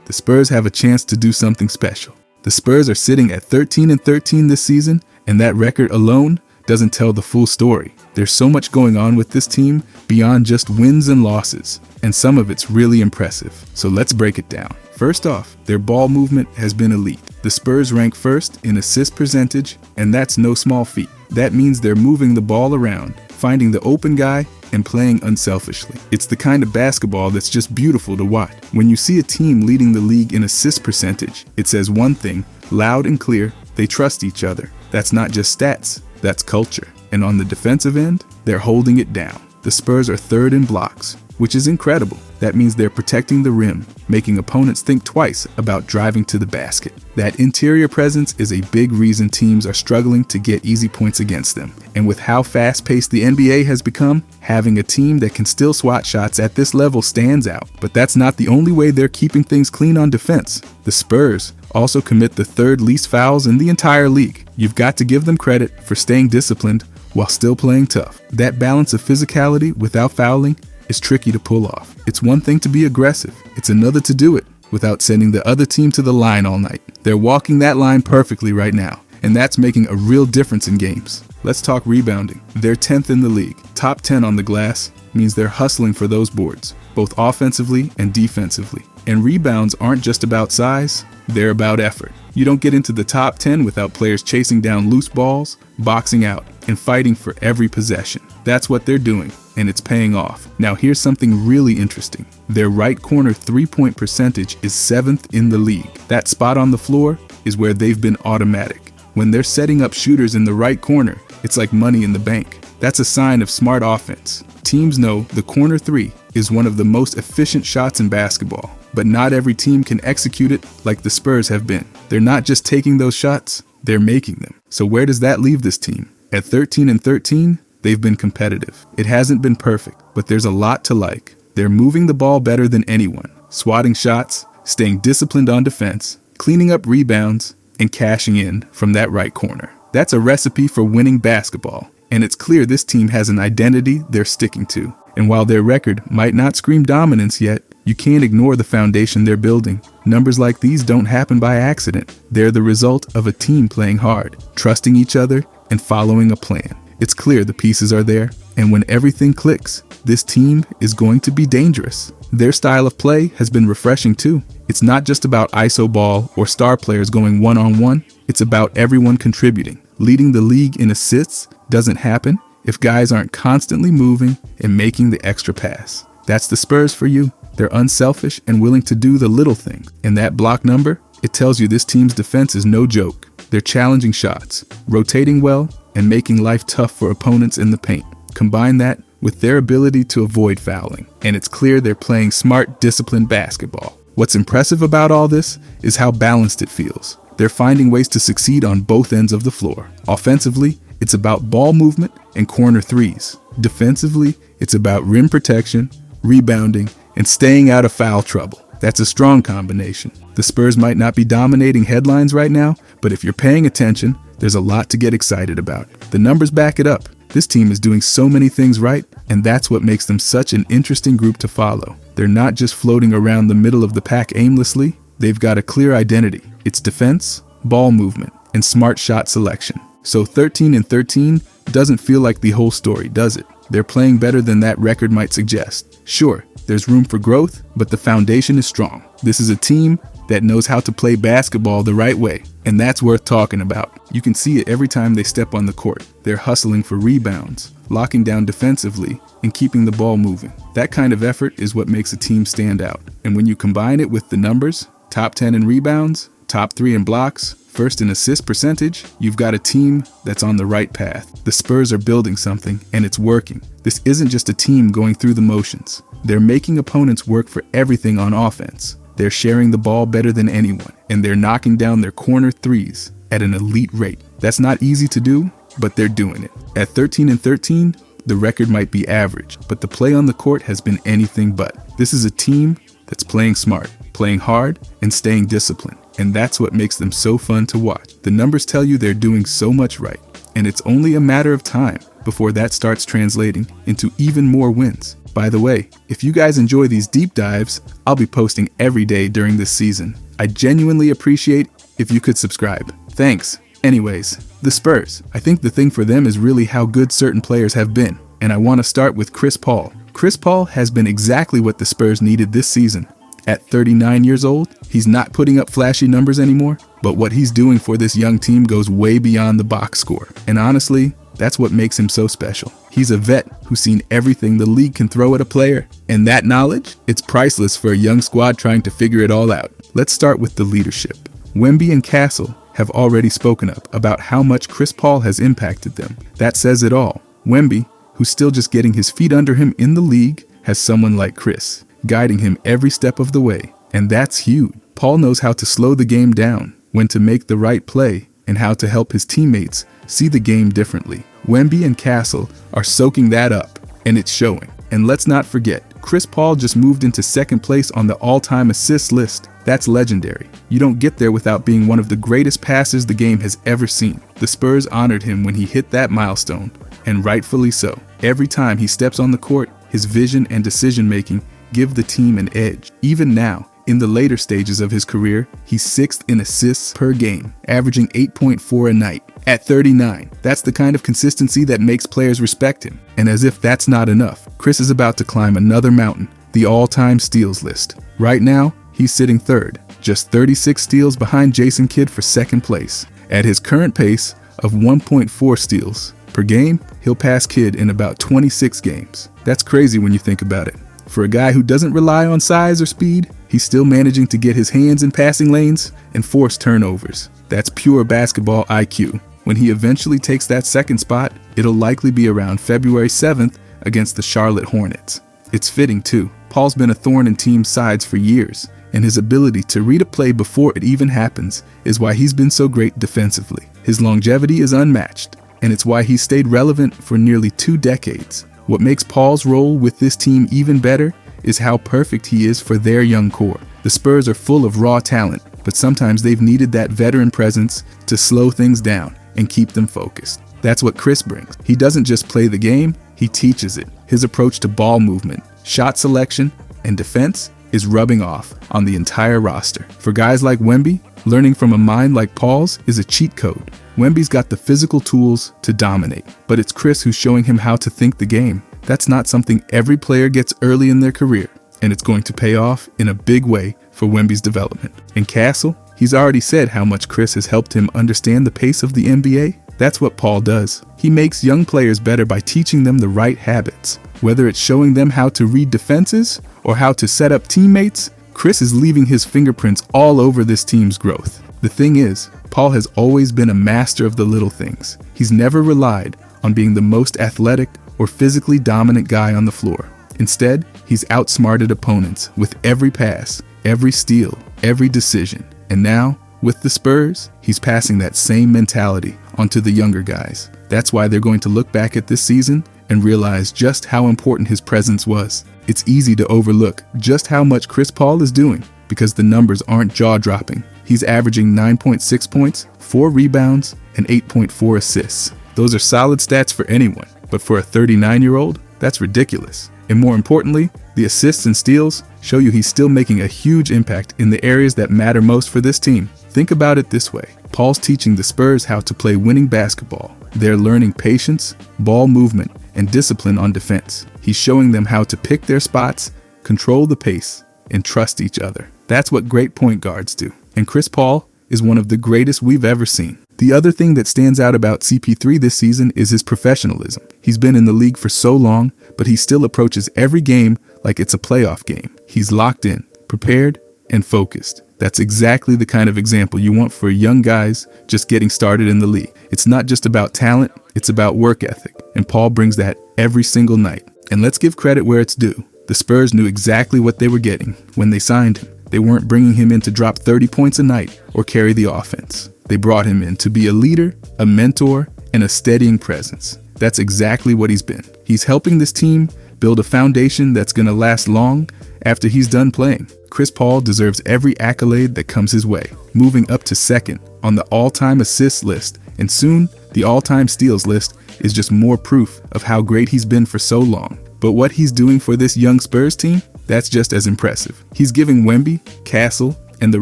the Spurs have a chance to do something special. The Spurs are sitting at 13-13 this season, and that record alone doesn't tell the full story. There's so much going on with this team beyond just wins and losses, and some of it's really impressive. So let's break it down. First off, their ball movement has been elite. The Spurs rank first in assist percentage, and that's no small feat. That means they're moving the ball around, finding the open guy, and playing unselfishly. It's the kind of basketball that's just beautiful to watch. When you see a team leading the league in assist percentage, it says one thing, loud and clear: they trust each other. That's not just stats, that's culture. And on the defensive end, they're holding it down. The Spurs are third in blocks, which is incredible. That means they're protecting the rim, making opponents think twice about driving to the basket. That interior presence is a big reason teams are struggling to get easy points against them. And with how fast-paced the NBA has become, having a team that can still swat shots at this level stands out. But that's not the only way they're keeping things clean on defense. The Spurs also commit the third least fouls in the entire league. You've got to give them credit for staying disciplined while still playing tough. That balance of physicality without fouling is tricky to pull off. It's one thing to be aggressive, it's another to do it without sending the other team to the line all night. They're walking that line perfectly right now, and that's making a real difference in games. Let's talk rebounding. They're 10th in the league. Top 10 on the glass means they're hustling for those boards, both offensively and defensively. And rebounds aren't just about size, they're about effort. You don't get into the top 10 without players chasing down loose balls, boxing out, and fighting for every possession. That's what they're doing, and it's paying off. Now here's something really interesting. Their right corner three-point percentage is 7th in the league. That spot on the floor is where they've been automatic. When they're setting up shooters in the right corner, it's like money in the bank. That's a sign of smart offense. Teams know the corner three is one of the most efficient shots in basketball, but not every team can execute it like the Spurs have been. They're not just taking those shots, they're making them. So where does that leave this team? At 13-13, they've been competitive. It hasn't been perfect, but there's a lot to like. They're moving the ball better than anyone, swatting shots, staying disciplined on defense, cleaning up rebounds, and cashing in from that right corner. That's a recipe for winning basketball, and it's clear this team has an identity they're sticking to. And while their record might not scream dominance yet, you can't ignore the foundation they're building. Numbers like these don't happen by accident. They're the result of a team playing hard, trusting each other, and following a plan. It's clear the pieces are there, and when everything clicks, this team is going to be dangerous. Their style of play has been refreshing too. It's not just about iso ball or star players going one-on-one. It's about everyone contributing. Leading the league in assists doesn't happen if guys aren't constantly moving and making the extra pass. That's the Spurs for you. They're unselfish and willing to do the little things. And that block number, it tells you this team's defense is no joke. They're challenging shots, rotating well, and making life tough for opponents in the paint. Combine that with their ability to avoid fouling, and it's clear they're playing smart, disciplined basketball. What's impressive about all this is how balanced it feels. They're finding ways to succeed on both ends of the floor. Offensively, it's about ball movement and corner threes. Defensively, it's about rim protection, rebounding, and staying out of foul trouble. That's a strong combination. The Spurs might not be dominating headlines right now, but if you're paying attention, there's a lot to get excited about. The numbers back it up. This team is doing so many things right, and that's what makes them such an interesting group to follow. They're not just floating around the middle of the pack aimlessly. They've got a clear identity. It's defense, ball movement, and smart shot selection. So 13-13 doesn't feel like the whole story, does it? They're playing better than that record might suggest. Sure, there's room for growth, but the foundation is strong. This is a team that knows how to play basketball the right way, and that's worth talking about. You can see it every time they step on the court. They're hustling for rebounds, locking down defensively, and keeping the ball moving. That kind of effort is what makes a team stand out. And when you combine it with the numbers, top 10 in rebounds, top 3 in blocks, first in assist percentage, you've got a team that's on the right path. The Spurs are building something, and it's working. This isn't just a team going through the motions. They're making opponents work for everything on offense. They're sharing the ball better than anyone, and they're knocking down their corner threes at an elite rate. That's not easy to do, but they're doing it. At 13-13, the record might be average, but the play on the court has been anything but. This is a team that's playing smart, playing hard, and staying disciplined. And that's what makes them so fun to watch. The numbers tell you they're doing so much right, and it's only a matter of time before that starts translating into even more wins. By the way, if you guys enjoy these deep dives, I'll be posting every day during this season. I genuinely appreciate if you could subscribe. Thanks. Anyways, the Spurs. I think the thing for them is really how good certain players have been. And I want to start with Chris Paul. Chris Paul has been exactly what the Spurs needed this season. At 39 years old, he's not putting up flashy numbers anymore, but what he's doing for this young team goes way beyond the box score. And honestly, that's what makes him so special. He's a vet who's seen everything the league can throw at a player. And that knowledge, it's priceless for a young squad trying to figure it all out. Let's start with the leadership. Wemby and Castle have already spoken up about how much Chris Paul has impacted them. That says it all. Wemby, who's still just getting his feet under him in the league, has someone like Chris guiding him every step of the way. And that's huge. Paul knows how to slow the game down, when to make the right play, and how to help his teammates see the game differently. Wemby and Castle are soaking that up, and it's showing. And let's not forget, Chris Paul just moved into second place on the all-time assists list. That's legendary. You don't get there without being one of the greatest passers the game has ever seen. The Spurs honored him when he hit that milestone, and rightfully so. Every time he steps on the court, his vision and decision-making give the team an edge. Even now, in the later stages of his career, he's 6th in assists per game, averaging 8.4 a night. At 39, that's the kind of consistency that makes players respect him. And as if that's not enough, Chris is about to climb another mountain, the all-time steals list. Right now, he's sitting third, just 36 steals behind Jason Kidd for second place. At his current pace of 1.4 steals per game, he'll pass Kidd in about 26 games. That's crazy when you think about it. For a guy who doesn't rely on size or speed, he's still managing to get his hands in passing lanes and force turnovers. That's pure basketball IQ. When he eventually takes that second spot, it'll likely be around February 7th against the Charlotte Hornets. It's fitting too. Paul's been a thorn in team sides for years, and his ability to read a play before it even happens is why he's been so great defensively. His longevity is unmatched, and it's why he's stayed relevant for nearly 2 decades. What makes Paul's role with this team even better is how perfect he is for their young core. The Spurs are full of raw talent, but sometimes they've needed that veteran presence to slow things down and keep them focused. That's what Chris brings. He doesn't just play the game, he teaches it. His approach to ball movement, shot selection, and defense is rubbing off on the entire roster. For guys like Wemby, learning from a mind like Paul's is a cheat code. Wemby's got the physical tools to dominate, but it's Chris who's showing him how to think the game. That's not something every player gets early in their career, and it's going to pay off in a big way for Wemby's development. And Castle, he's already said how much Chris has helped him understand the pace of the NBA. That's what Paul does. He makes young players better by teaching them the right habits. Whether it's showing them how to read defenses or how to set up teammates, Chris is leaving his fingerprints all over this team's growth. The thing is, Paul has always been a master of the little things. He's never relied on being the most athletic or physically dominant guy on the floor. Instead, he's outsmarted opponents with every pass, every steal, every decision. And now, with the Spurs, he's passing that same mentality onto the younger guys. That's why they're going to look back at this season and realize just how important his presence was. It's easy to overlook just how much Chris Paul is doing because the numbers aren't jaw-dropping. He's averaging 9.6 points, 4 rebounds, and 8.4 assists. Those are solid stats for anyone, but for a 39-year-old, that's ridiculous. And more importantly, the assists and steals show you he's still making a huge impact in the areas that matter most for this team. Think about it this way. Paul's teaching the Spurs how to play winning basketball. They're learning patience, ball movement, and discipline on defense. He's showing them how to pick their spots, control the pace, and trust each other. That's what great point guards do. And Chris Paul is one of the greatest we've ever seen. The other thing that stands out about CP3 this season is his professionalism. He's been in the league for so long, but he still approaches every game like it's a playoff game. He's locked in, prepared, and focused. That's exactly the kind of example you want for young guys just getting started in the league. It's not just about talent, it's about work ethic. And Paul brings that every single night. And let's give credit where it's due. The Spurs knew exactly what they were getting when they signed him. They weren't bringing him in to drop 30 points a night or carry the offense. They brought him in to be a leader, a mentor, and a steadying presence. That's exactly what he's been. He's helping this team build a foundation that's going to last long after he's done playing. Chris Paul deserves every accolade that comes his way, moving up to second on the all-time assists list, and soon the all-time steals list is just more proof of how great he's been for so long. But what he's doing for this young Spurs team, that's just as impressive. He's giving Wemby, Castle, and the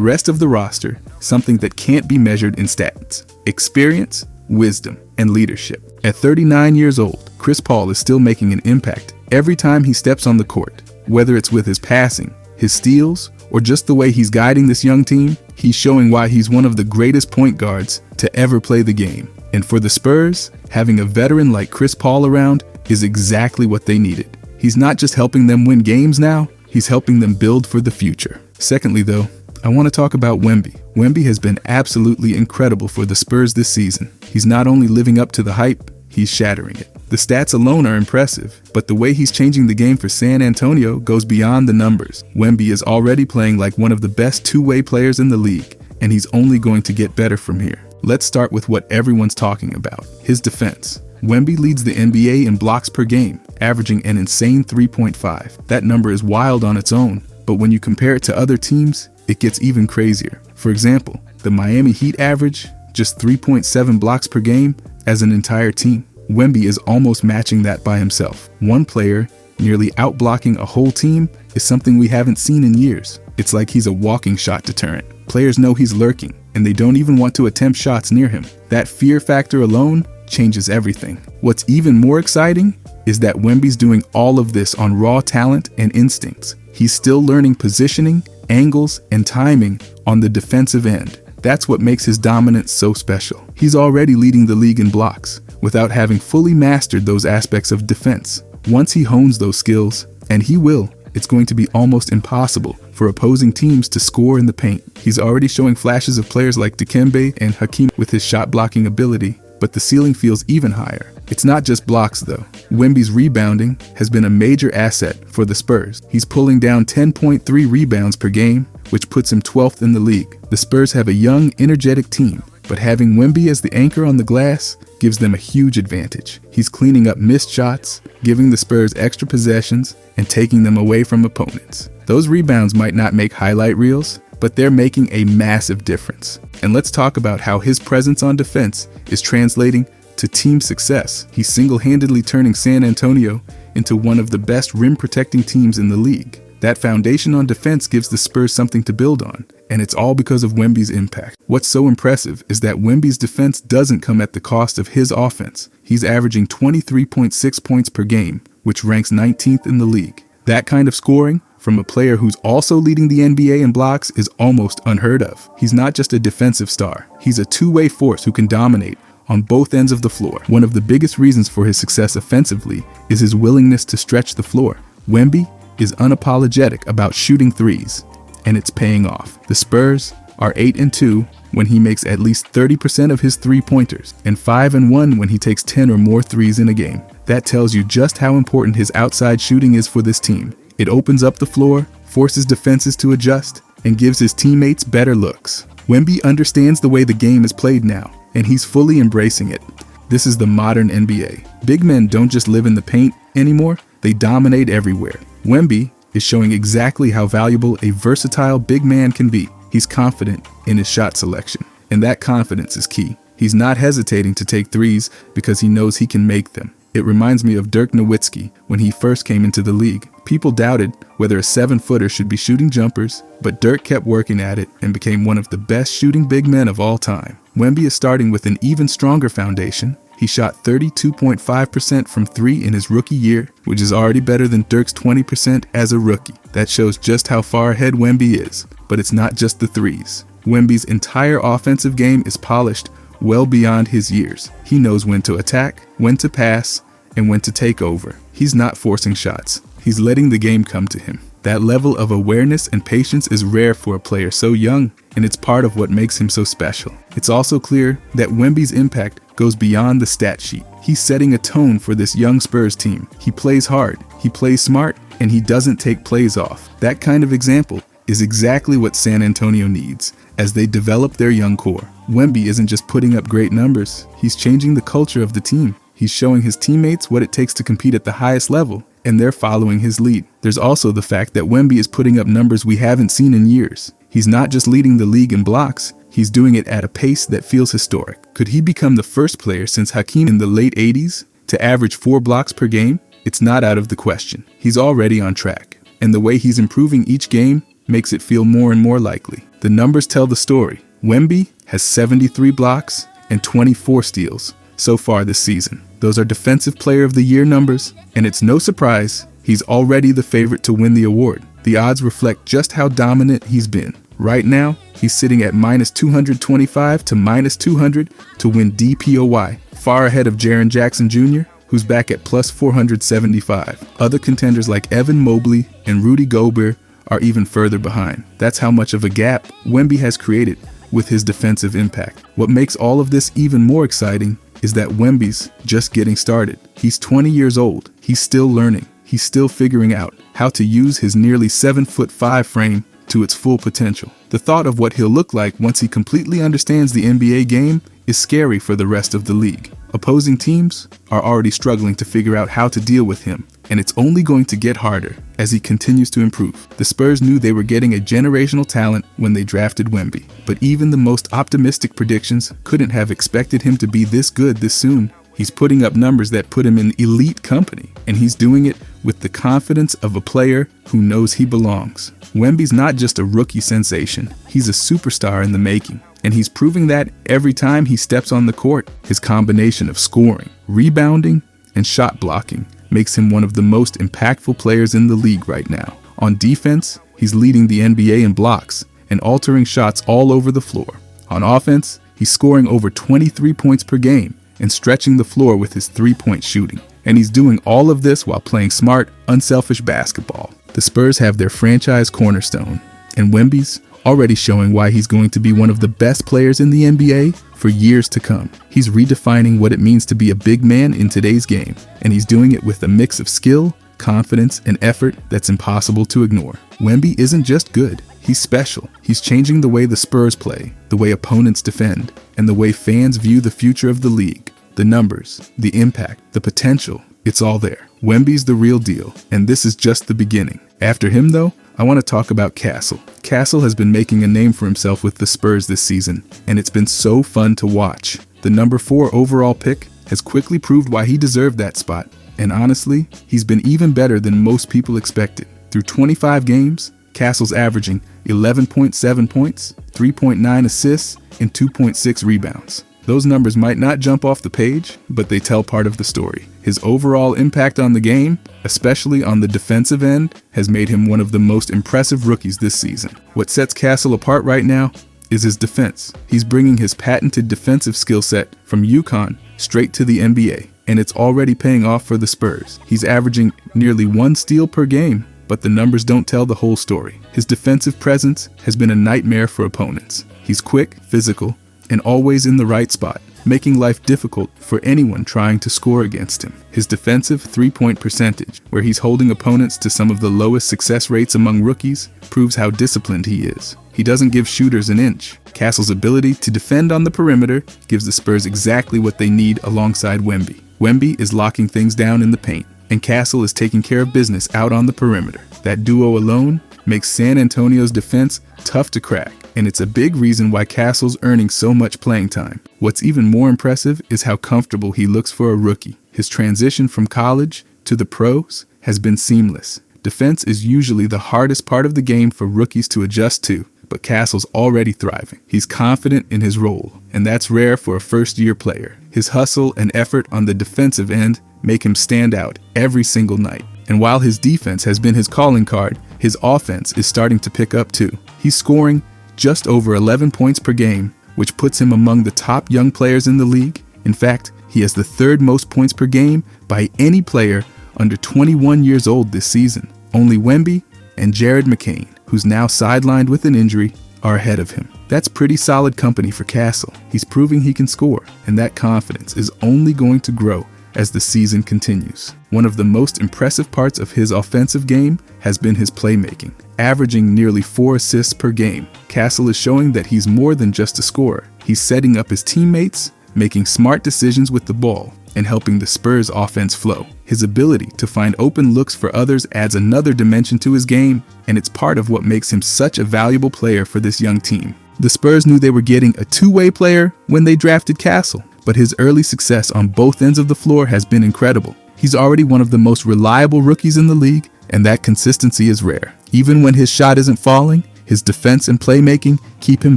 rest of the roster something that can't be measured in stats: experience, wisdom, and leadership. At 39 years old, Chris Paul is still making an impact every time he steps on the court. Whether it's with his passing, his steals, or just the way he's guiding this young team, he's showing why he's one of the greatest point guards to ever play the game. And for the Spurs, having a veteran like Chris Paul around is exactly what they needed. He's not just helping them win games now, he's helping them build for the future. Secondly, though, I want to talk about Wemby. Wemby has been absolutely incredible for the Spurs this season. He's not only living up to the hype, he's shattering it. The stats alone are impressive, but the way he's changing the game for San Antonio goes beyond the numbers. Wemby is already playing like one of the best two-way players in the league, and he's only going to get better from here. Let's start with what everyone's talking about: his defense. Wemby leads the NBA in blocks per game, averaging an insane 3.5. That number is wild on its own, but when you compare it to other teams, it gets even crazier. For example, the Miami Heat average just 3.7 blocks per game as an entire team. Wemby is almost matching that by himself. One player nearly outblocking a whole team is something we haven't seen in years. It's like he's a walking shot deterrent. Players know he's lurking, and they don't even want to attempt shots near him. That fear factor alone changes everything. What's even more exciting is that Wemby's doing all of this on raw talent and instincts. He's still learning positioning, angles, and timing on the defensive end. That's what makes his dominance so special. He's already leading the league in blocks without having fully mastered those aspects of defense. Once he hones those skills, and he will, it's going to be almost impossible for opposing teams to score in the paint. He's already showing flashes of players like Dikembe and Hakeem with his shot blocking ability, but the ceiling feels even higher. It's not just blocks though. Wemby's rebounding has been a major asset for the Spurs. He's pulling down 10.3 rebounds per game, which puts him 12th in the league. The Spurs have a young, energetic team, but having Wemby as the anchor on the glass gives them a huge advantage. He's cleaning up missed shots, giving the Spurs extra possessions, and taking them away from opponents. Those rebounds might not make highlight reels, but they're making a massive difference. And let's talk about how his presence on defense is translating to team success. He's single-handedly turning San Antonio into one of the best rim-protecting teams in the league. That foundation on defense gives the Spurs something to build on, and it's all because of Wemby's impact. What's so impressive is that Wemby's defense doesn't come at the cost of his offense. He's averaging 23.6 points per game, which ranks 19th in the league. That kind of scoring from a player who's also leading the NBA in blocks is almost unheard of. He's not just a defensive star. He's a two-way force who can dominate on both ends of the floor. One of the biggest reasons for his success offensively is his willingness to stretch the floor. Wemby is unapologetic about shooting threes, and it's paying off. The Spurs are 8-2 when he makes at least 30% of his three-pointers, and 5-1 when he takes 10 or more threes in a game. That tells you just how important his outside shooting is for this team. It opens up the floor, forces defenses to adjust, and gives his teammates better looks. Wemby understands the way the game is played now, and he's fully embracing it. This is the modern NBA. Big men don't just live in the paint anymore, they dominate everywhere. Wemby is showing exactly how valuable a versatile big man can be. He's confident in his shot selection, and that confidence is key. He's not hesitating to take threes because he knows he can make them. It reminds me of Dirk Nowitzki when he first came into the league. People doubted whether a 7-footer should be shooting jumpers, but Dirk kept working at it and became one of the best shooting big men of all time. Wemby is starting with an even stronger foundation. He shot 32.5% from three in his rookie year, which is already better than Dirk's 20% as a rookie. That shows just how far ahead Wemby is. But it's not just the threes. Wemby's entire offensive game is polished well beyond his years. He knows when to attack, when to pass, and when to take over. He's not forcing shots. He's letting the game come to him. That level of awareness and patience is rare for a player so young, and it's part of what makes him so special. It's also clear that Wemby's impact goes beyond the stat sheet. He's setting a tone for this young Spurs team. He plays hard, he plays smart, and he doesn't take plays off. That kind of example is exactly what San Antonio needs as they develop their young core. Wemby isn't just putting up great numbers, he's changing the culture of the team. He's showing his teammates what it takes to compete at the highest level, and they're following his lead. There's also the fact that Wemby is putting up numbers we haven't seen in years. He's not just leading the league in blocks, he's doing it at a pace that feels historic. Could he become the first player since Hakeem in the late 80s to average 4 blocks per game? it's not out of the question. He's already on track, and the way he's improving each game makes it feel more and more likely. The numbers tell the story. Wemby has 73 blocks and 24 steals so far this season. Those are Defensive Player of the Year numbers, and it's no surprise he's already the favorite to win the award. The odds reflect just how dominant he's been. Right now, he's sitting at minus 225 to minus 200 to win DPOY, far ahead of Jaren Jackson Jr., who's back at plus 475. Other contenders like Evan Mobley and Rudy Gobert are even further behind. That's how much of a gap Wemby has created with his defensive impact. What makes all of this even more exciting is that Wemby's just getting started. He's 20 years old. He's still learning. He's still figuring out how to use his nearly 7'5" frame to its full potential. The thought of what he'll look like once he completely understands the NBA game is scary for the rest of the league. Opposing teams are already struggling to figure out how to deal with him, and it's only going to get harder as he continues to improve. The Spurs knew they were getting a generational talent when they drafted Wemby, but even the most optimistic predictions couldn't have expected him to be this good this soon. He's putting up numbers that put him in elite company, and he's doing it with the confidence of a player who knows he belongs. Wemby's not just a rookie sensation, he's a superstar in the making, and he's proving that every time he steps on the court. His combination of scoring, rebounding, and shot blocking makes him one of the most impactful players in the league right now. On defense, he's leading the NBA in blocks and altering shots all over the floor. On offense, he's scoring over 23 points per game and stretching the floor with his three-point shooting. And he's doing all of this while playing smart, unselfish basketball. The Spurs have their franchise cornerstone, and Wemby's already showing why he's going to be one of the best players in the NBA for years to come. He's redefining what it means to be a big man in today's game, and he's doing it with a mix of skill, confidence, and effort that's impossible to ignore. Wemby isn't just good, he's special. He's changing the way the Spurs play, the way opponents defend, and the way fans view the future of the league. The numbers, the impact, the potential, it's all there. Wemby's the real deal, and this is just the beginning. After him, though, I want to talk about Castle. Castle has been making a name for himself with the Spurs this season, and it's been so fun to watch. The number 4 overall pick has quickly proved why he deserved that spot, and honestly, he's been even better than most people expected. Through 25 games, Castle's averaging 11.7 points, 3.9 assists, and 2.6 rebounds. Those numbers might not jump off the page, but they tell part of the story. His overall impact on the game, especially on the defensive end, has made him one of the most impressive rookies this season. What sets Castle apart right now is his defense. He's bringing his patented defensive skill set from UConn straight to the NBA, and it's already paying off for the Spurs. He's averaging nearly 1 steal per game, but the numbers don't tell the whole story. His defensive presence has been a nightmare for opponents. He's quick, physical, and always in the right spot, making life difficult for anyone trying to score against him. His defensive three-point percentage, where he's holding opponents to some of the lowest success rates among rookies, proves how disciplined he is. He doesn't give shooters an inch. Castle's ability to defend on the perimeter gives the Spurs exactly what they need alongside Wemby. Wemby is locking things down in the paint, and Castle is taking care of business out on the perimeter. That duo alone makes San Antonio's defense tough to crack, and it's a big reason why Castle's earning so much playing time. What's even more impressive is how comfortable he looks for a rookie. His transition from college to the pros has been seamless. Defense is usually the hardest part of the game for rookies to adjust to, but Castle's already thriving. He's confident in his role, and that's rare for a first-year player. His hustle and effort on the defensive end make him stand out every single night. And while his defense has been his calling card, his offense is starting to pick up too. He's scoring just over 11 points per game, which puts him among the top young players in the league. In fact, he has the 3rd most points per game by any player under 21 years old this season. Only Wemby and Jared McCain, who's now sidelined with an injury, are ahead of him. That's pretty solid company for Castle. He's proving he can score, and that confidence is only going to grow as the season continues. One of the most impressive parts of his offensive game has been his playmaking. Averaging nearly 4 assists per game, Castle is showing that he's more than just a scorer. He's setting up his teammates, making smart decisions with the ball, and helping the Spurs offense flow. His ability to find open looks for others adds another dimension to his game, and it's part of what makes him such a valuable player for this young team. The Spurs knew they were getting a two-way player when they drafted Castle, but his early success on both ends of the floor has been incredible. He's already one of the most reliable rookies in the league, and that consistency is rare. Even when his shot isn't falling, his defense and playmaking keep him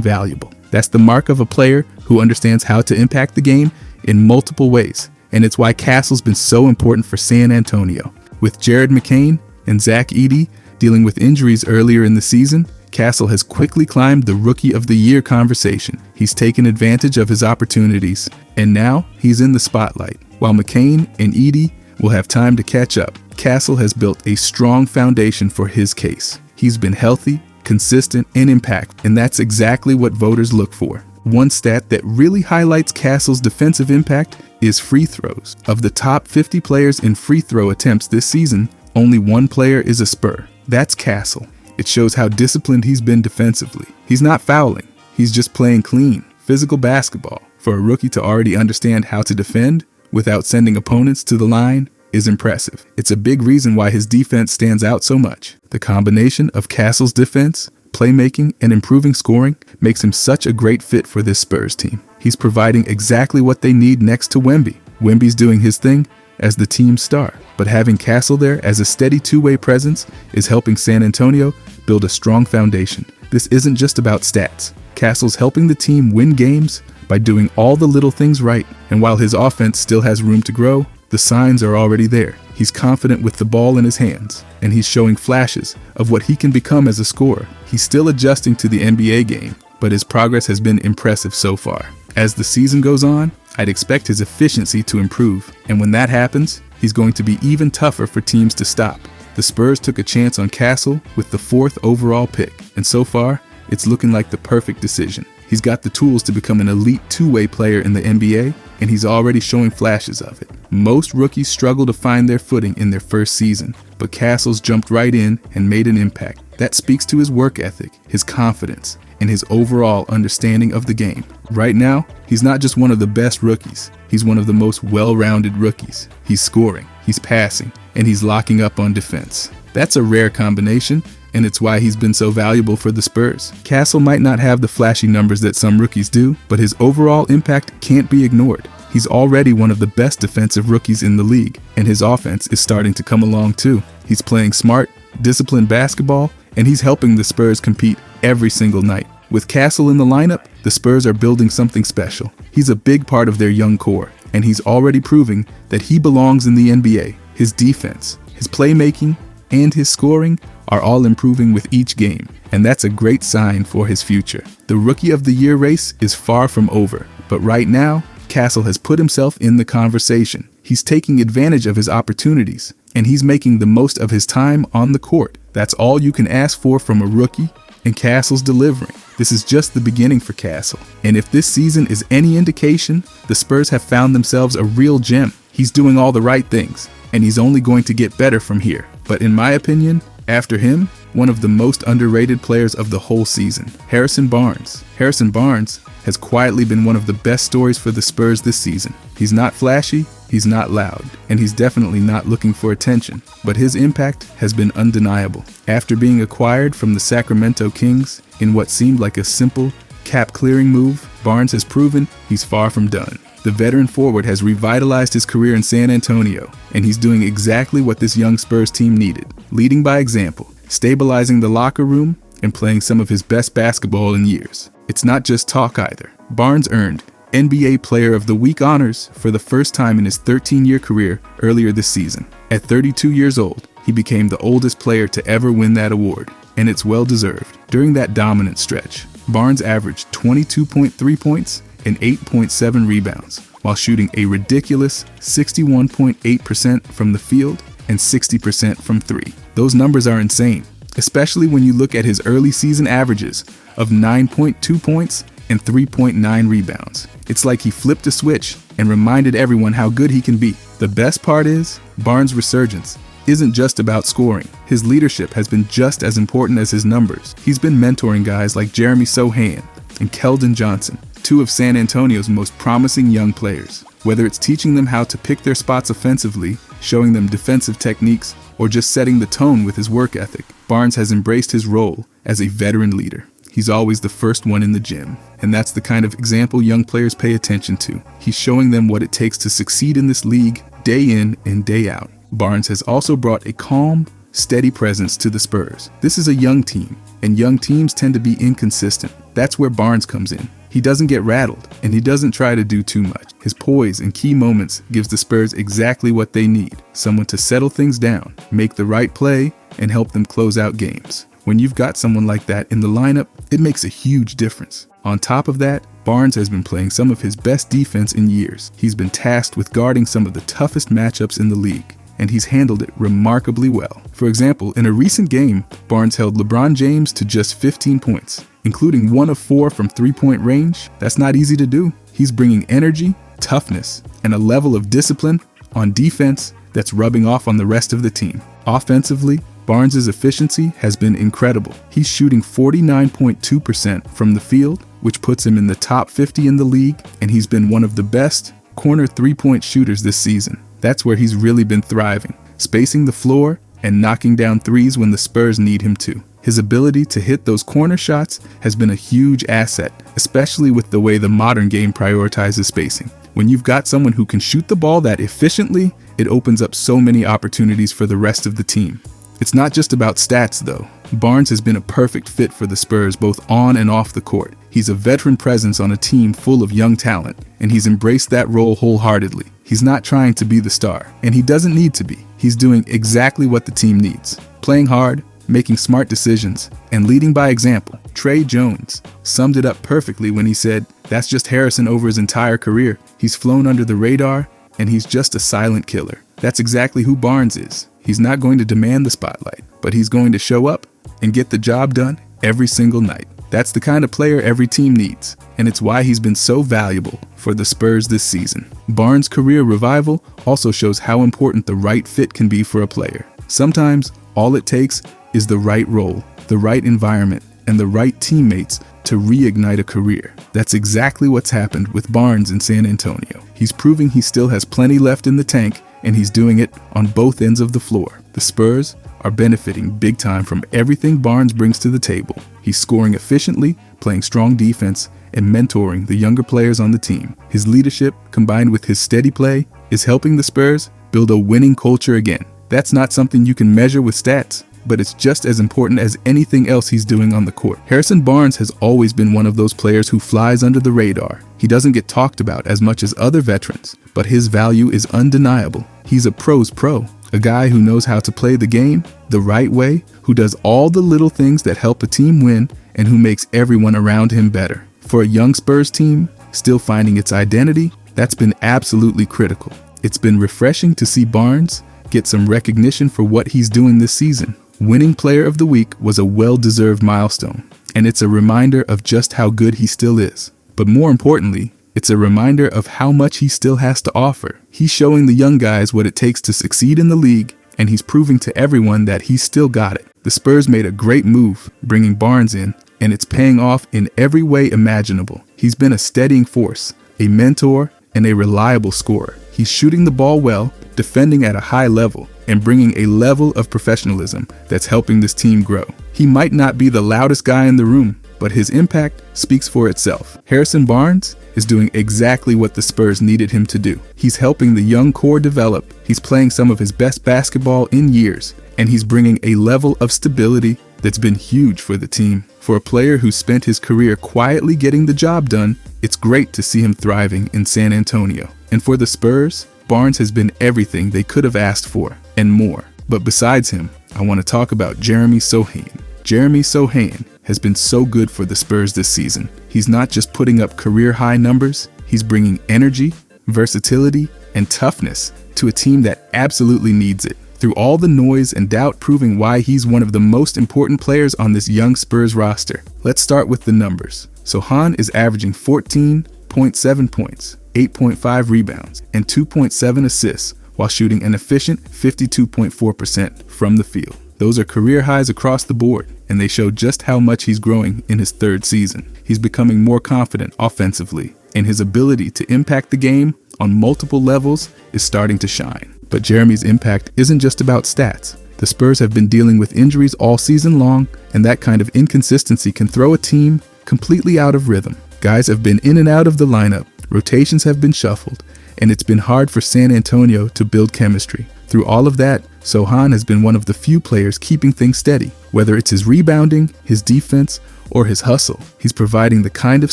valuable. That's the mark of a player who understands how to impact the game in multiple ways, and it's why Castle's been so important for San Antonio. With Jared McCain and Zach Edey dealing with injuries earlier in the season, Castle has quickly climbed the Rookie of the Year conversation. He's taken advantage of his opportunities, and now he's in the spotlight. While McCain and Edey will have time to catch up, Castle has built a strong foundation for his case. He's been healthy, consistent, and impactful, and that's exactly what voters look for. One stat that really highlights Castle's defensive impact is free throws. Of the top 50 players in free throw attempts this season, only one player is a Spur. That's Castle. It shows how disciplined he's been defensively. He's not fouling. He's just playing clean, physical basketball. For a rookie to already understand how to defend without sending opponents to the line is impressive. It's a big reason why his defense stands out so much. The combination of Castle's defense, playmaking, and improving scoring makes him such a great fit for this Spurs team. He's providing exactly what they need next to Wemby. Wemby's doing his thing as the team's star, but having Castle there as a steady two-way presence is helping San Antonio build a strong foundation. This isn't just about stats. Castle's helping the team win games by doing all the little things right, and while his offense still has room to grow, the signs are already there. He's confident with the ball in his hands, and he's showing flashes of what he can become as a scorer. He's still adjusting to the NBA game, but his progress has been impressive so far. As the season goes on, I'd expect his efficiency to improve, and when that happens, he's going to be even tougher for teams to stop. The Spurs took a chance on Castle with the 4th overall pick, and so far, it's looking like the perfect decision. He's got the tools to become an elite two-way player in the NBA, and he's already showing flashes of it. Most rookies struggle to find their footing in their first season, but Castle's jumped right in and made an impact. That speaks to his work ethic, his confidence, and his overall understanding of the game. Right now, he's not just one of the best rookies, he's one of the most well-rounded rookies. He's scoring, he's passing, and he's locking up on defense. That's a rare combination, and it's why he's been so valuable for the Spurs. Castle might not have the flashy numbers that some rookies do, but his overall impact can't be ignored. He's already one of the best defensive rookies in the league, and his offense is starting to come along too. He's playing smart, disciplined basketball, and he's helping the Spurs compete every single night. With Castle in the lineup, the Spurs are building something special. He's a big part of their young core, and he's already proving that he belongs in the NBA. His defense, his playmaking, and his scoring are all improving with each game, and that's a great sign for his future. The Rookie of the Year race is far from over, but right now, Castle has put himself in the conversation. He's taking advantage of his opportunities, and he's making the most of his time on the court. That's all you can ask for from a rookie, and Castle's delivering. This is just the beginning for Castle, and if this season is any indication, the Spurs have found themselves a real gem. He's doing all the right things, and he's only going to get better from here. But in my opinion, after him, one of the most underrated players of the whole season, Harrison Barnes. Harrison Barnes has quietly been one of the best stories for the Spurs this season. He's not flashy, he's not loud, and he's definitely not looking for attention, but his impact has been undeniable. After being acquired from the Sacramento Kings in what seemed like a simple cap-clearing move, Barnes has proven he's far from done. The veteran forward has revitalized his career in San Antonio, and he's doing exactly what this young Spurs team needed, leading by example, stabilizing the locker room, and playing some of his best basketball in years. It's not just talk either. Barnes earned NBA Player of the Week honors for the first time in his 13-year career earlier this season. At 32 years old, he became the oldest player to ever win that award, and it's well-deserved. During that dominant stretch, Barnes averaged 22.3 points and 8.7 rebounds, while shooting a ridiculous 61.8% from the field and 60% from three. Those numbers are insane, especially when you look at his early season averages of 9.2 points and 3.9 rebounds. It's like he flipped a switch and reminded everyone how good he can be. The best part is, Barnes' resurgence isn't just about scoring. His leadership has been just as important as his numbers. He's been mentoring guys like Jeremy Sochan and Keldon Johnson, two of San Antonio's most promising young players. Whether it's teaching them how to pick their spots offensively, showing them defensive techniques, or just setting the tone with his work ethic, Barnes has embraced his role as a veteran leader. He's always the first one in the gym, and that's the kind of example young players pay attention to. He's showing them what it takes to succeed in this league day in and day out. Barnes has also brought a calm, steady presence to the Spurs. This is a young team, and young teams tend to be inconsistent. That's where Barnes comes in. He doesn't get rattled, and he doesn't try to do too much. His poise in key moments gives the Spurs exactly what they need: someone to settle things down, make the right play, and help them close out games. When you've got someone like that in the lineup, it makes a huge difference. On top of that, Barnes has been playing some of his best defense in years. He's been tasked with guarding some of the toughest matchups in the league, and he's handled it remarkably well. For example, in a recent game, Barnes held LeBron James to just 15 points, including 1 of 4 from three-point range. That's not easy to do. He's bringing energy, toughness, and a level of discipline on defense that's rubbing off on the rest of the team. Offensively, Barnes' efficiency has been incredible. He's shooting 49.2% from the field, which puts him in the top 50 in the league, and he's been one of the best corner three-point shooters this season. That's where he's really been thriving, spacing the floor and knocking down threes when the Spurs need him to. His ability to hit those corner shots has been a huge asset, especially with the way the modern game prioritizes spacing. When you've got someone who can shoot the ball that efficiently, it opens up so many opportunities for the rest of the team. It's not just about stats, though. Barnes has been a perfect fit for the Spurs both on and off the court. He's a veteran presence on a team full of young talent, and he's embraced that role wholeheartedly. He's not trying to be the star, and he doesn't need to be. He's doing exactly what the team needs: playing hard, making smart decisions, and leading by example. Trey Jones summed it up perfectly when he said, "That's just Harrison over his entire career. He's flown under the radar, and he's just a silent killer." That's exactly who Barnes is. He's not going to demand the spotlight, but he's going to show up and get the job done every single night. That's the kind of player every team needs, and it's why he's been so valuable for the Spurs this season. Barnes' career revival also shows how important the right fit can be for a player. Sometimes all it takes is the right role, the right environment, and the right teammates to reignite a career. That's exactly what's happened with Barnes in San Antonio. He's proving he still has plenty left in the tank, and he's doing it on both ends of the floor. The Spurs are benefiting big time from everything Barnes brings to the table. He's scoring efficiently, playing strong defense, and mentoring the younger players on the team. His leadership, combined with his steady play, is helping the Spurs build a winning culture again. That's not something you can measure with stats, but it's just as important as anything else he's doing on the court. Harrison Barnes has always been one of those players who flies under the radar. He doesn't get talked about as much as other veterans, but his value is undeniable. He's a pro's pro, a guy who knows how to play the game the right way, who does all the little things that help a team win, and who makes everyone around him better. For a young Spurs team still finding its identity, that's been absolutely critical. It's been refreshing to see Barnes get some recognition for what he's doing this season. Winning Player of the Week was a well-deserved milestone, and it's a reminder of just how good he still is. But more importantly, it's a reminder of how much he still has to offer. He's showing the young guys what it takes to succeed in the league, and he's proving to everyone that he's still got it. The Spurs made a great move bringing Barnes in, and it's paying off in every way imaginable. He's been a steadying force, a mentor, and a reliable scorer. He's shooting the ball well, defending at a high level, and bringing a level of professionalism that's helping this team grow. He might not be the loudest guy in the room, but his impact speaks for itself. Harrison Barnes is doing exactly what the Spurs needed him to do. He's helping the young core develop, he's playing some of his best basketball in years, and he's bringing a level of stability that's been huge for the team. For a player who spent his career quietly getting the job done, it's great to see him thriving in San Antonio. And for the Spurs, Barnes has been everything they could have asked for, and more. But besides him, I want to talk about Jeremy Sochan. Jeremy Sochan has been so good for the Spurs this season. He's not just putting up career-high numbers, he's bringing energy, versatility, and toughness to a team that absolutely needs it. Through all the noise and doubt proving why he's one of the most important players on this young Spurs roster. Let's start with the numbers. Sochan is averaging 14.7 points, 8.5 rebounds, and 2.7 assists while shooting an efficient 52.4% from the field. Those are career highs across the board, and they show just how much he's growing in his third season. He's becoming more confident offensively, and his ability to impact the game on multiple levels is starting to shine. But Jeremy's impact isn't just about stats. The Spurs have been dealing with injuries all season long, and that kind of inconsistency can throw a team completely out of rhythm. Guys have been in and out of the lineup, rotations have been shuffled, and it's been hard for San Antonio to build chemistry. Through all of that, Sochan has been one of the few players keeping things steady. Whether it's his rebounding, his defense, or his hustle, he's providing the kind of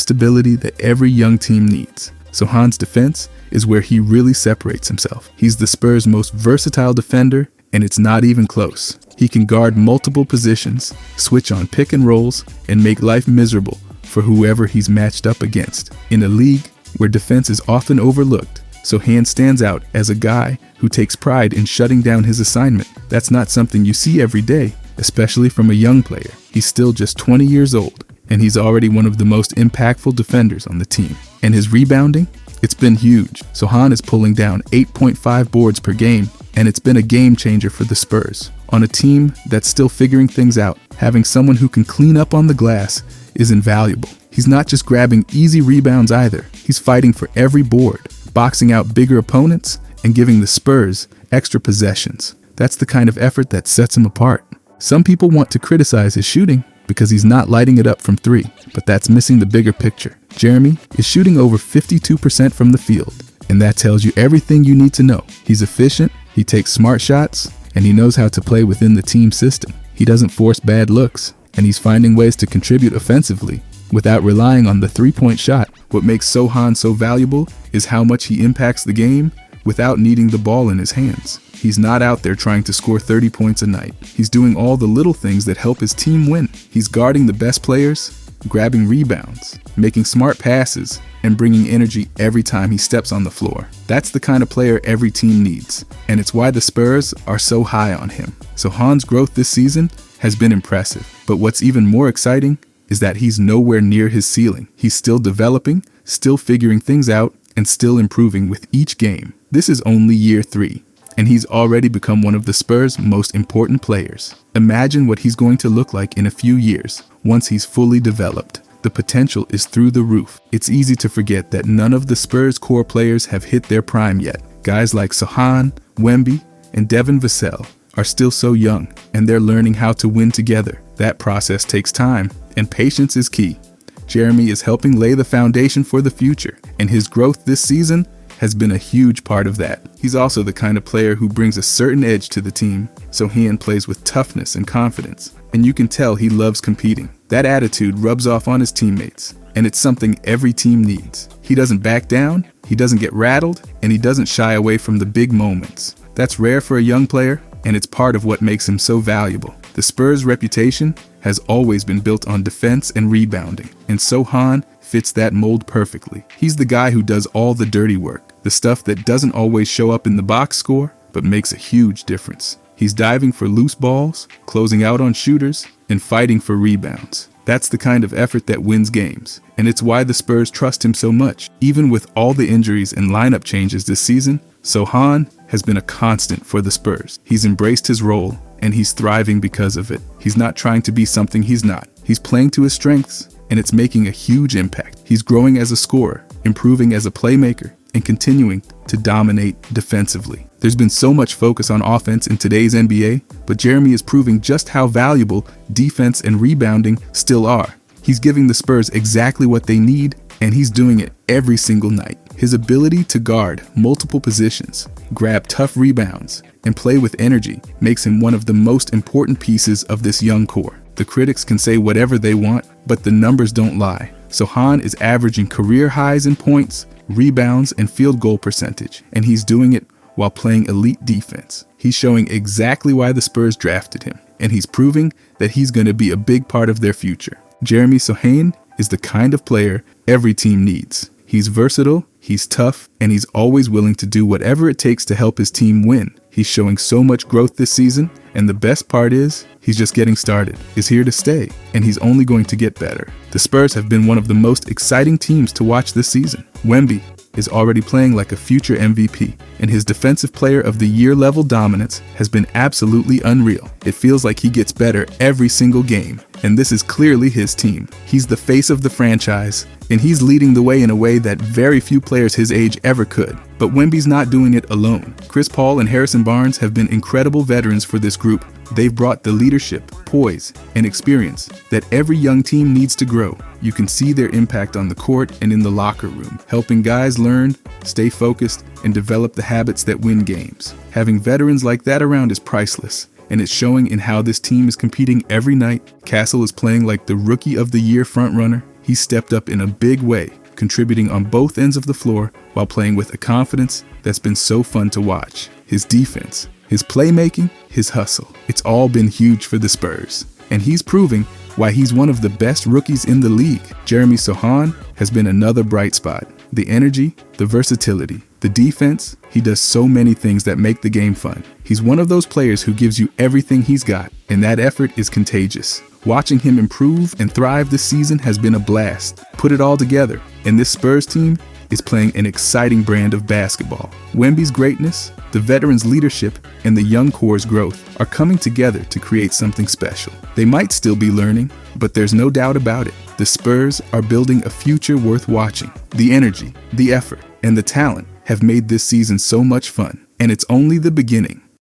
stability that every young team needs. Sochan's defense is where he really separates himself. He's the Spurs' most versatile defender, and it's not even close. He can guard multiple positions, switch on pick and rolls, and make life miserable for whoever he's matched up against. In a league where defense is often overlooked, Sochan stands out as a guy who takes pride in shutting down his assignment. That's not something you see every day, especially from a young player. He's still just 20 years old, and he's already one of the most impactful defenders on the team. And his rebounding? It's been huge. Sochan is pulling down 8.5 boards per game, and it's been a game changer for the Spurs. On a team that's still figuring things out, having someone who can clean up on the glass is invaluable. He's not just grabbing easy rebounds either. He's fighting for every board, boxing out bigger opponents, and giving the Spurs extra possessions. That's the kind of effort that sets him apart. Some people want to criticize his shooting because he's not lighting it up from three, but that's missing the bigger picture. Jeremy is shooting over 52% from the field, and that tells you everything you need to know. He's efficient, he takes smart shots, and he knows how to play within the team system. He doesn't force bad looks, and he's finding ways to contribute offensively without relying on the three-point shot. What makes Sochan so valuable is how much he impacts the game without needing the ball in his hands. He's not out there trying to score 30 points a night. He's doing all the little things that help his team win. He's guarding the best players, grabbing rebounds, making smart passes, and bringing energy every time he steps on the floor. That's the kind of player every team needs, and it's why the Spurs are so high on him. Sochan's growth this season has been impressive, but what's even more exciting is that he's nowhere near his ceiling. He's still developing, still figuring things out, and still improving with each game. This is only year 3, and he's already become one of the Spurs' most important players. Imagine what he's going to look like in a few years, once he's fully developed. The potential is through the roof. It's easy to forget that none of the Spurs' core players have hit their prime yet. Guys like Sochan, Wemby, and Devin Vassell are still so young, and they're learning how to win together. That process takes time, and patience is key. Jeremy is helping lay the foundation for the future, and his growth this season has been a huge part of that. He's also the kind of player who brings a certain edge to the team. Sochan plays with toughness and confidence, and you can tell he loves competing. That attitude rubs off on his teammates, and it's something every team needs. He doesn't back down, he doesn't get rattled, and he doesn't shy away from the big moments. That's rare for a young player, and it's part of what makes him so valuable. The Spurs' reputation has always been built on defense and rebounding, and Sochan fits that mold perfectly. He's the guy who does all the dirty work, the stuff that doesn't always show up in the box score, but makes a huge difference. He's diving for loose balls, closing out on shooters, and fighting for rebounds. That's the kind of effort that wins games, and it's why the Spurs trust him so much. Even with all the injuries and lineup changes this season, Sochan has been a constant for the Spurs. He's embraced his role, and he's thriving because of it. He's not trying to be something he's not. He's playing to his strengths, and it's making a huge impact. He's growing as a scorer, improving as a playmaker, and continuing to dominate defensively. There's been so much focus on offense in today's NBA, but Jeremy is proving just how valuable defense and rebounding still are. He's giving the Spurs exactly what they need, and he's doing it every single night. His ability to guard multiple positions, grab tough rebounds, and play with energy makes him one of the most important pieces of this young core. The critics can say whatever they want, but the numbers don't lie. Sochan is averaging career highs in points, rebounds, and field goal percentage, and he's doing it while playing elite defense. He's showing exactly why the Spurs drafted him, and he's proving that he's going to be a big part of their future. Jeremy Sochan is the kind of player every team needs. He's versatile, he's tough, and he's always willing to do whatever it takes to help his team win. He's showing so much growth this season, and the best part is, he's just getting started. He's here to stay, and he's only going to get better. The Spurs have been one of the most exciting teams to watch this season. Wemby is already playing like a future MVP, and his Defensive Player of the Year level dominance has been absolutely unreal. It feels like he gets better every single game, and this is clearly his team. He's the face of the franchise, and he's leading the way in a way that very few players his age ever could. But Wemby's not doing it alone. Chris Paul and Harrison Barnes have been incredible veterans for this group, They've brought the leadership, poise, and experience that every young team needs to grow. You can see their impact on the court and in the locker room, helping guys learn, stay focused, and develop the habits that win games. Having veterans like that around is priceless, and it's showing in how this team is competing every night. Castle is playing like the Rookie of the Year frontrunner. He's stepped up in a big way, contributing on both ends of the floor while playing with a confidence that's been so fun to watch. His defense, his playmaking, his hustle, it's all been huge for the Spurs. And he's proving why he's one of the best rookies in the league. Jeremy Sochan has been another bright spot. The energy, the versatility, the defense, he does so many things that make the game fun. He's one of those players who gives you everything he's got, and that effort is contagious. Watching him improve and thrive this season has been a blast. Put it all together, and this Spurs team is playing an exciting brand of basketball. Wemby's greatness, the veterans' leadership, and the young core's growth are coming together to create something special. They might still be learning, but there's no doubt about it. The Spurs are building a future worth watching. The energy, the effort, and the talent have made this season so much fun, and it's only the beginning.